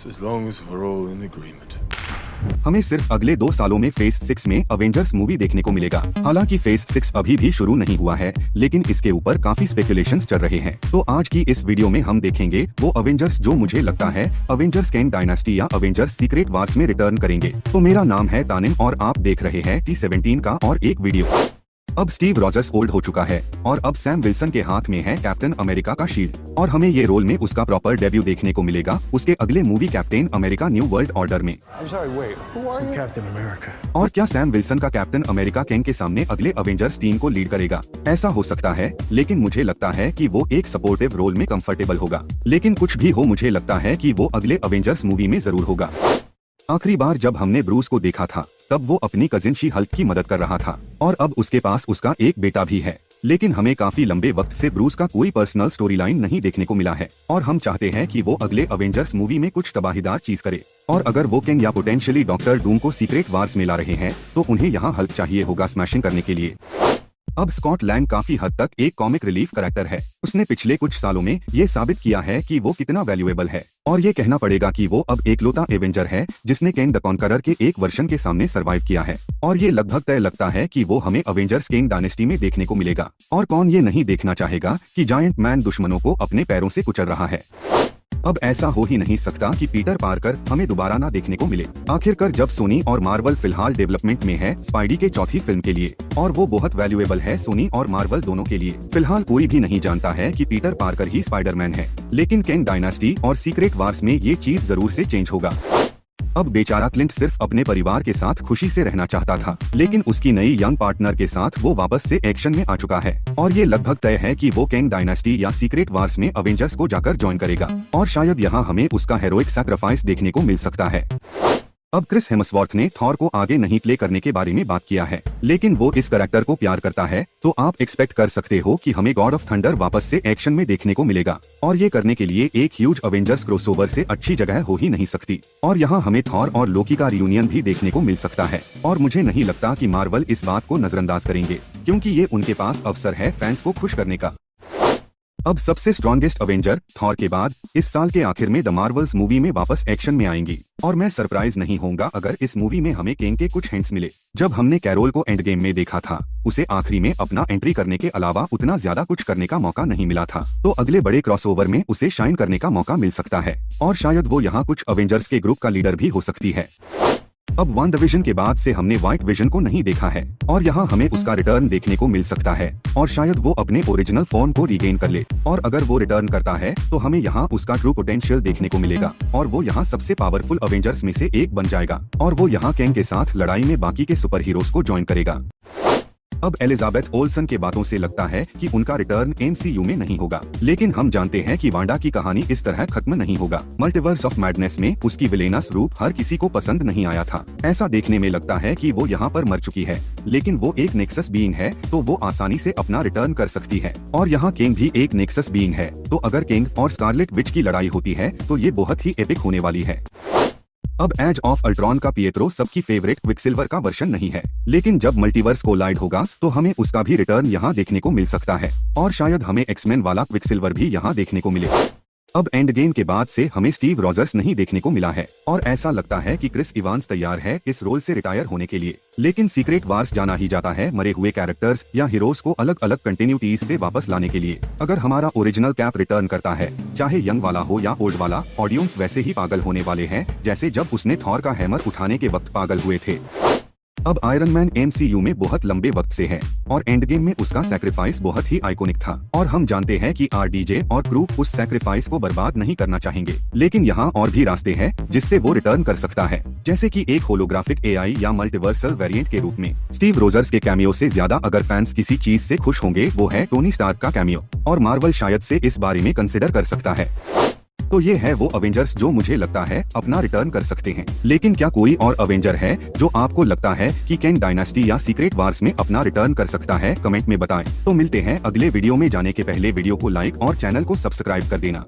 as long as we're all in agreement. हमें सिर्फ अगले 2 सालों में फेज 6 में अवेंजर्स मूवी देखने को मिलेगा। हालांकि फेज 6 अभी भी शुरू नहीं हुआ है, लेकिन इसके ऊपर काफी स्पेकुलेशंस चल रहे हैं। तो आज की इस वीडियो में हम देखेंगे वो अवेंजर्स जो मुझे लगता है अवेंजर्स कैंग डायनास्टी या अवेंजर्स सीक्रेट वार्स में रिटर्न करेंगे। तो मेरा नाम है तानिम और आप देख रहे हैं T17 का और एक वीडियो। अब स्टीव रॉजर्स ओल्ड हो चुका है और अब सैम विल्सन के हाथ में है कैप्टन अमेरिका का शील्ड और हमें ये रोल में उसका प्रॉपर डेब्यू देखने को मिलेगा उसके अगले movie captain America new world order में। और क्या सैम विल्सन का कैप्टन अमेरिका कैंग के सामने अगले अवेंजर्स टीम को लीड करेगा? ऐसा हो सकता है, लेकिन मुझे लगता है कि वो एक सपोर्टिव रोल में कंफर्टेबल होगा। लेकिन कुछ भी हो, मुझे लगता है कि वो अगले अवेंजर्स मूवी में जरूर होगा। आखिरी बार जब हमने ब्रूस को देखा था तब वो अपनी कजिन शी हल्क की मदद कर रहा था और अब उसके पास उसका एक बेटा भी है। लेकिन हमें काफी लंबे वक्त से ब्रूस का कोई पर्सनल स्टोरी लाइन नहीं देखने को मिला है और हम चाहते हैं कि वो अगले अवेंजर्स मूवी में कुछ तबाहीदार चीज करे। और अगर वो कैंग या पोटेंशियली डॉक्टर डूम को सीक्रेट वार्स में ला रहे हैं तो उन्हें यहाँ हल्क चाहिए होगा स्मैशिंग करने के लिए। अब स्कॉट लैंग काफी हद तक एक कॉमिक रिलीफ कैरेक्टर है। उसने पिछले कुछ सालों में ये साबित किया है कि वो कितना वैल्यूएबल है और ये कहना पड़ेगा कि वो अब एकलौता एवेंजर है जिसने कैंग द कॉन्करर के एक वर्जन के सामने सरवाइव किया है। और ये लगभग तय लगता है कि वो हमें अवेंजर्स कैंग डायनेस्टी में देखने को मिलेगा। और कौन ये नहीं देखना चाहेगा कि जायंट मैन दुश्मनों को अपने पैरों से कुचल रहा है। अब ऐसा हो ही नहीं सकता कि पीटर पार्कर हमें दोबारा ना देखने को मिले। आखिरकार जब सोनी और मार्वल फिलहाल डेवलपमेंट में है स्पाइडी के चौथी फिल्म के लिए और वो बहुत वैल्यूएबल है सोनी और मार्वल दोनों के लिए। फिलहाल कोई भी नहीं जानता है कि पीटर पार्कर ही स्पाइडरमैन है, लेकिन कैंग डायनास्टी और सीक्रेट वार्स में ये चीज जरूर से चेंज होगा। अब बेचारा क्लिंट सिर्फ अपने परिवार के साथ खुशी से रहना चाहता था, लेकिन उसकी नई यंग पार्टनर के साथ वो वापस से एक्शन में आ चुका है और ये लगभग तय है कि वो कैंग डायनास्टी या सीक्रेट वार्स में अवेंजर्स को जाकर ज्वाइन करेगा और शायद यहाँ हमें उसका हेरोइक सैक्रिफाइस देखने को मिल सकता है। अब क्रिस हेम्सवर्थ ने थॉर को आगे नहीं प्ले करने के बारे में बात किया है, लेकिन वो इस कैरेक्टर को प्यार करता है, तो आप एक्सपेक्ट कर सकते हो कि हमें गॉड ऑफ थंडर वापस से एक्शन में देखने को मिलेगा और ये करने के लिए एक ह्यूज अवेंजर्स क्रॉसओवर से अच्छी जगह हो ही नहीं सकती। और यहाँ हमें थॉर और लोकी का रियूनियन भी देखने को मिल सकता है और मुझे नहीं लगता कि मार्वल इस बात को नजरअंदाज करेंगे, क्योंकि ये उनके पास अवसर है फैंस को खुश करने का। अब सबसे स्ट्रॉन्गेस्ट अवेंजर थॉर के बाद इस साल के आखिर में द मार्वल्स मूवी में वापस एक्शन में आएंगी और मैं सरप्राइज नहीं होऊंगा अगर इस मूवी में हमें कैंग के कुछ हिंट्स मिले। जब हमने कैरोल को एंड गेम में देखा था, उसे आखिरी में अपना एंट्री करने के अलावा उतना ज्यादा कुछ करने का मौका नहीं मिला था, तो अगले बड़े क्रॉसओवर में उसे शाइन करने का मौका मिल सकता है और शायद वो यहाँ कुछ अवेंजर्स के ग्रुप का लीडर भी हो सकती है। अब WandaVision के बाद से हमने व्हाइट विजन को नहीं देखा है और यहाँ हमें उसका रिटर्न देखने को मिल सकता है और शायद वो अपने ओरिजिनल फॉर्म को रिगेन कर ले। और अगर वो रिटर्न करता है तो हमें यहाँ उसका ट्रू पोटेंशियल देखने को मिलेगा और वो यहाँ सबसे पावरफुल अवेंजर्स में से एक बन जाएगा और वो यहाँ कैंग के साथ लड़ाई में बाकी के सुपर हीरोज को ज्वाइन करेगा। अब एलिजाबेथ ओल्सन के बातों से लगता है कि उनका रिटर्न MCU में नहीं होगा, लेकिन हम जानते हैं कि वांडा की कहानी इस तरह खत्म नहीं होगा। मल्टीवर्स ऑफ मैडनेस में उसकी विलेनस रूप हर किसी को पसंद नहीं आया था। ऐसा देखने में लगता है कि वो यहाँ पर मर चुकी है, लेकिन वो एक नेक्सस बीइंग है तो वो आसानी से अपना रिटर्न कर सकती है और यहाँ किंग भी एक नेक्सस बीइंग है, तो अगर किंग और स्कारलेट विच की लड़ाई होती है तो ये बहुत ही एपिक होने वाली है। अब एज ऑफ अल्ट्रॉन का पिएट्रो सबकी फेवरेट क्विकसिल्वर का वर्जन नहीं है, लेकिन जब मल्टीवर्स कोलाइड होगा तो हमें उसका भी रिटर्न यहाँ देखने को मिल सकता है और शायद हमें एक्समैन वाला क्विकसिल्वर भी यहाँ देखने को मिले। अब एंड गेम के बाद से हमें स्टीव रॉजर्स नहीं देखने को मिला है और ऐसा लगता है कि क्रिस इवांस तैयार है इस रोल से रिटायर होने के लिए, लेकिन सीक्रेट वार्स जाना ही जाता है मरे हुए कैरेक्टर्स या हीरोज को अलग अलग कंटिन्यूटीज से वापस लाने के लिए। अगर हमारा ओरिजिनल कैप रिटर्न करता है, चाहे यंग वाला हो या ओल्ड वाला, ऑडियंस वैसे ही पागल होने वाले हैं जैसे जब उसने थॉर का हैमर उठाने के वक्त पागल हुए थे। अब आयरन मैन MCU में बहुत लंबे वक्त से है और एंड गेम में उसका सैक्रिफाइस बहुत ही आइकॉनिक था और हम जानते हैं कि RDJ और क्रू उस सैक्रिफाइस को बर्बाद नहीं करना चाहेंगे, लेकिन यहाँ और भी रास्ते हैं जिससे वो रिटर्न कर सकता है, जैसे कि एक होलोग्राफिक AI या मल्टीवर्सल वेरिएंट के रूप में। स्टीव रोजर्स के कैमियो से ज्यादा अगर फैंस किसी चीज से खुश होंगे वो है टोनी स्टार्क का कैमियो और मार्वल शायद से इस बारे में कंसिडर कर सकता है। तो ये है वो अवेंजर्स जो मुझे लगता है अपना रिटर्न कर सकते हैं, लेकिन क्या कोई और अवेंजर है जो आपको लगता है कि कैंग डायनास्टी या सीक्रेट वार्स में अपना रिटर्न कर सकता है? कमेंट में बताएं। तो मिलते हैं अगले वीडियो में, जाने के पहले वीडियो को लाइक और चैनल को सब्सक्राइब कर देना।